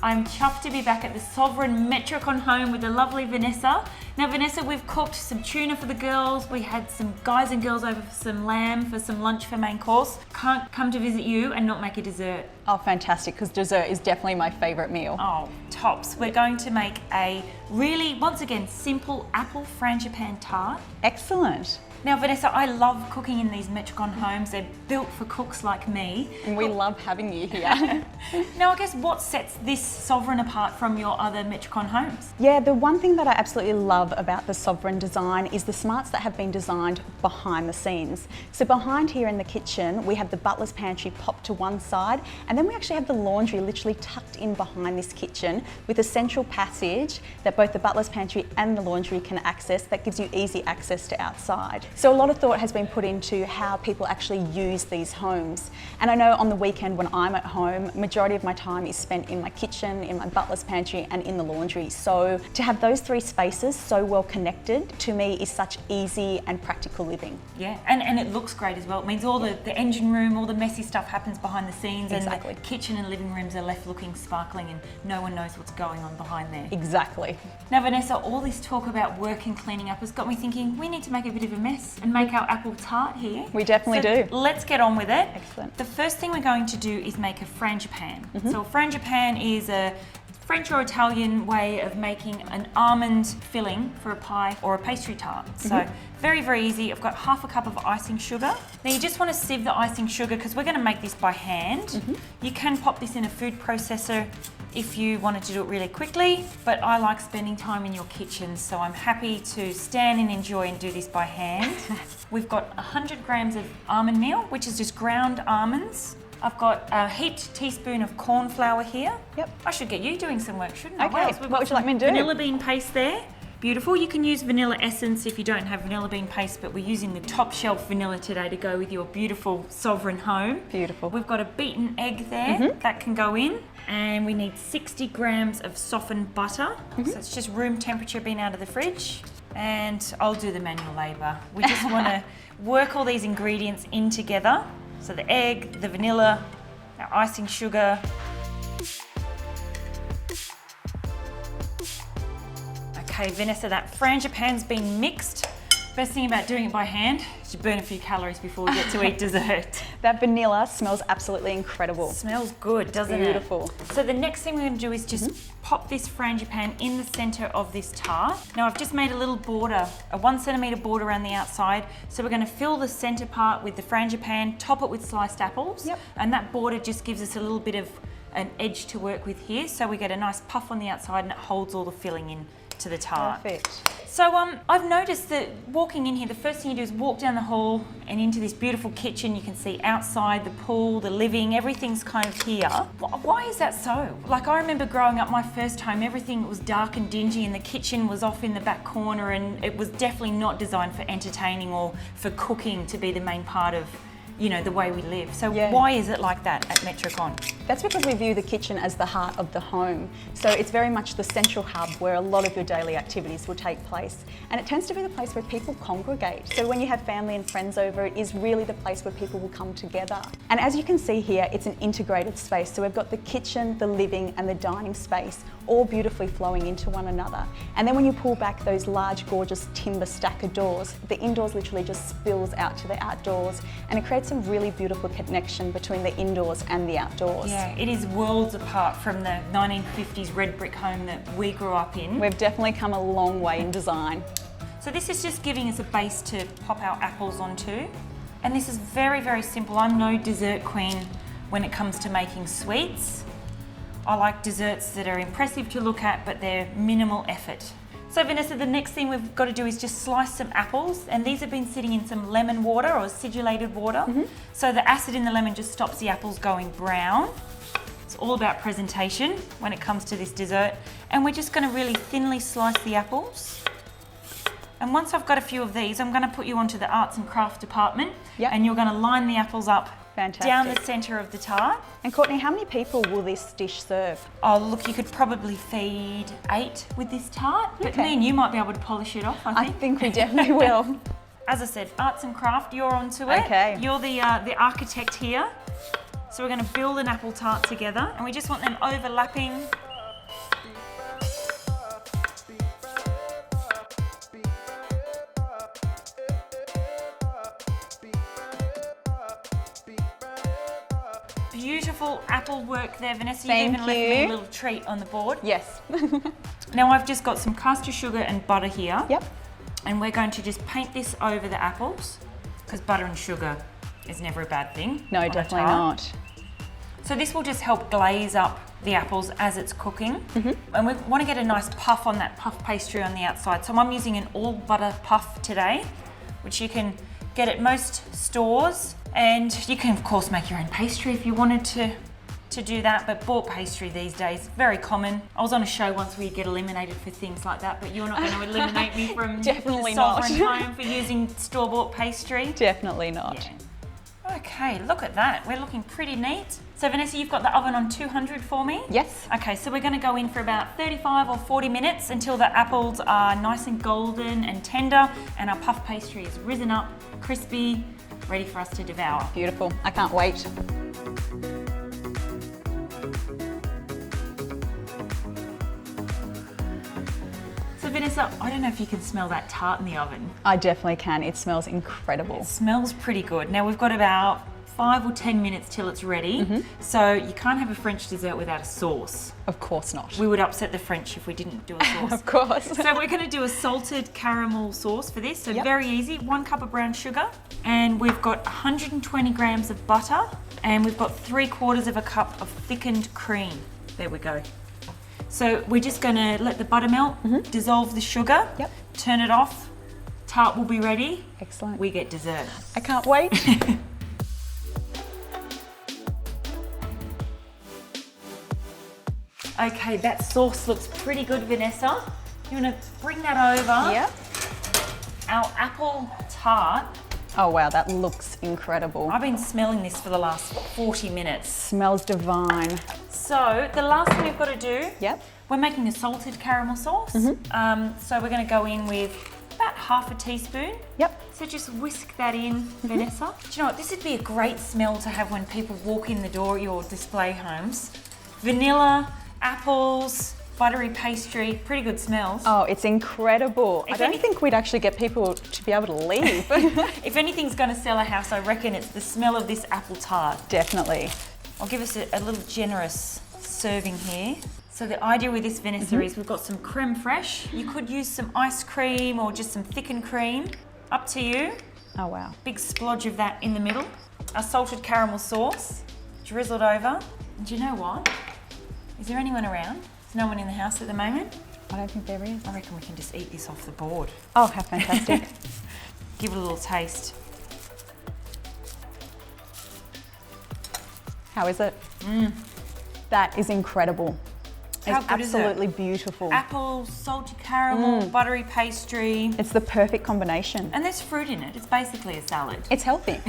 I'm chuffed to be back at the Sovereign Metricon home with the lovely Vanessa. Now Vanessa, we've cooked some tuna for the girls. We had some guys and girls over for some lamb for some lunch for main course. Can't come to visit you and not make a dessert. Oh, fantastic, because dessert is definitely my favourite meal. Oh, tops. We're going to make a really, once again, simple apple frangipane tart. Excellent. Now Vanessa, I love cooking in these Metricon homes. They're built for cooks like me. And we love having you here. Now I guess what sets this Sovereign apart from your other Metricon homes? Yeah, the one thing that I absolutely love about the Sovereign design is the smarts that have been designed behind the scenes. So behind here in the kitchen, we have the butler's pantry popped to one side, and then we actually have the laundry literally tucked in behind this kitchen with a central passage that both the butler's pantry and the laundry can access that gives you easy access to outside. So a lot of thought has been put into how people actually use these homes. And I know on the weekend when I'm at home, majority of my time is spent in my kitchen, in my butler's pantry and in the laundry. So to have those three spaces so well connected, to me is such easy and practical living. Yeah, and it looks great as well. It means all the engine room, all the messy stuff happens behind the scenes. Exactly. And the kitchen and living rooms are left looking sparkling and no one knows what's going on behind there. Exactly. Now Vanessa, all this talk about work and cleaning up has got me thinking we need to make a bit of a mess and make our apple tart here. We definitely do. Let's get on with it. Excellent. The first thing we're going to do is make a frangipane. So a frangipane is a French or Italian way of making an almond filling for a pie or a pastry tart. So very, very easy. I've got half a cup of icing sugar. Now you just want to sieve the icing sugar because we're going to make this by hand. You can pop this in a food processor if you wanted to do it really quickly, but I like spending time in your kitchen, so I'm happy to stand and enjoy and do this by hand. We've got 100 grams of almond meal, which is just ground almonds. I've got a heaped teaspoon of corn flour here. Yep. I should get you doing some work, shouldn't I? Okay, Well, we've what would you like me to do? Vanilla bean paste there. Beautiful. You can use vanilla essence if you don't have vanilla bean paste, but we're using the top shelf vanilla today to go with your beautiful Sovereign home. Beautiful. We've got a beaten egg there that can go in, and we need 60 grams of softened butter. So it's just room temperature being out of the fridge. And I'll do the manual labour. We just want to work all these ingredients in together. So the egg, the vanilla, our icing sugar. Okay, Vanessa, that frangipane's been mixed. Best thing about doing it by hand is you burn a few calories before we get to eat dessert. That vanilla smells absolutely incredible. Smells good, doesn't it? Beautiful. So the next thing we're going to do is just pop this frangipane in the centre of this tart. Now I've just made a little border, a 1 centimetre border around the outside. So we're going to fill the centre part with the frangipane, top it with sliced apples. And that border just gives us a little bit of an edge to work with here. So we get a nice puff on the outside and it holds all the filling in to the tart. Perfect. So I've noticed that walking in here, the first thing you do is walk down the hall and into this beautiful kitchen. You can see outside, the pool, the living, everything's kind of here. Why is that so? Like I remember growing up, my first home, everything was dark and dingy and the kitchen was off in the back corner, and it was definitely not designed for entertaining or for cooking to be the main part of, you know, the way we live. So why is it like that at Metricon? That's because we view the kitchen as the heart of the home. So it's very much the central hub where a lot of your daily activities will take place. And it tends to be the place where people congregate. So when you have family and friends over, it is really the place where people will come together. And as you can see here, it's an integrated space. So we've got the kitchen, the living and the dining space all beautifully flowing into one another. And then when you pull back those large, gorgeous timber stacker doors, the indoors literally just spills out to the outdoors, and it creates a really beautiful connection between the indoors and the outdoors. Yeah, it is worlds apart from the 1950s red brick home that we grew up in. We've definitely come a long way in design. So this is just giving us a base to pop our apples onto. And this is very, very simple. I'm no dessert queen when it comes to making sweets. I like desserts that are impressive to look at, but they're minimal effort. So Vanessa, the next thing we've got to do is just slice some apples, and these have been sitting in some lemon water or acidulated water. So the acid in the lemon just stops the apples going brown. It's all about presentation when it comes to this dessert. And we're just going to really thinly slice the apples. And once I've got a few of these, I'm going to put you onto the arts and craft department, and you're going to line the apples up down the centre of the tart. And Courtney, how many people will this dish serve? Oh look, you could probably feed 8 with this tart, but me and you might be able to polish it off, I think. We definitely will. As I said, arts and craft, you're onto it. Okay. You're the architect here. So we're going to build an apple tart together, and we just want them overlapping beautiful apple work there, Vanessa. You've Thank even left me a you. little treat on the board. Yes. Now I've just got some caster sugar and butter here. Yep. And we're going to just paint this over the apples because butter and sugar is never a bad thing. No, on a definitely tart. not. So this will just help glaze up the apples as it's cooking. And we want to get a nice puff on that puff pastry on the outside. So I'm using an all butter puff today, which you can get at most stores. And you can of course make your own pastry if you wanted to do that, but bought pastry these days, very common. I was on a show once where you get eliminated for things like that, but you're not going to eliminate me from Definitely not. Sovereign Home for using store-bought pastry. Definitely not. Yeah. Okay, look at that. We're looking pretty neat. So Vanessa, you've got the oven on 200 for me? Yes. Okay, so we're going to go in for about 35 or 40 minutes until the apples are nice and golden and tender and our puff pastry is risen up, crispy, ready for us to devour. Beautiful. I can't wait. So Vanessa, I don't know if you can smell that tart in the oven. I definitely can. It smells incredible. It smells pretty good. Now we've got about 5 or 10 minutes till it's ready. So you can't have a French dessert without a sauce. Of course not. We would upset the French if we didn't do a sauce. Of course. So we're going to do a salted caramel sauce for this. So Yep. very easy. 1 cup of brown sugar. And we've got 120 grams of butter. And we've got 3/4 of a cup of thickened cream. There we go. So we're just going to let the butter melt, dissolve the sugar, Yep. turn it off. Tart will be ready. Excellent. We get dessert. I can't wait. Okay, that sauce looks pretty good, Vanessa. You want to bring that over? Yep. Our apple tart. Oh wow, that looks incredible. I've been smelling this for the last 40 minutes. Smells divine. So the last thing we've got to do, Yep. we're making a salted caramel sauce. So we're going to go in with about half a teaspoon. Yep. So just whisk that in, Vanessa. Do you know what? This would be a great smell to have when people walk in the door at your display homes. Vanilla, apples, buttery pastry, pretty good smells. Oh, it's incredible. I If don't any- think we'd actually get people to be able to leave. If anything's going to sell a house, I reckon it's the smell of this apple tart. Definitely. I'll give us a little generous serving here. So the idea with this, Vanessa, is we've got some creme fraiche. You could use some ice cream or just some thickened cream. Up to you. Oh wow. Big splodge of that in the middle. Our salted caramel sauce, drizzled over. And do you know what? Is there anyone around? There's no one in the house at the moment. I don't think there is. I reckon we can just eat this off the board. Oh, how fantastic. Give it a little taste. How is it? That is incredible. How It's good is it? absolutely beautiful. Apple, salted caramel, buttery pastry. It's the perfect combination. And there's fruit in it. It's basically a salad. It's healthy.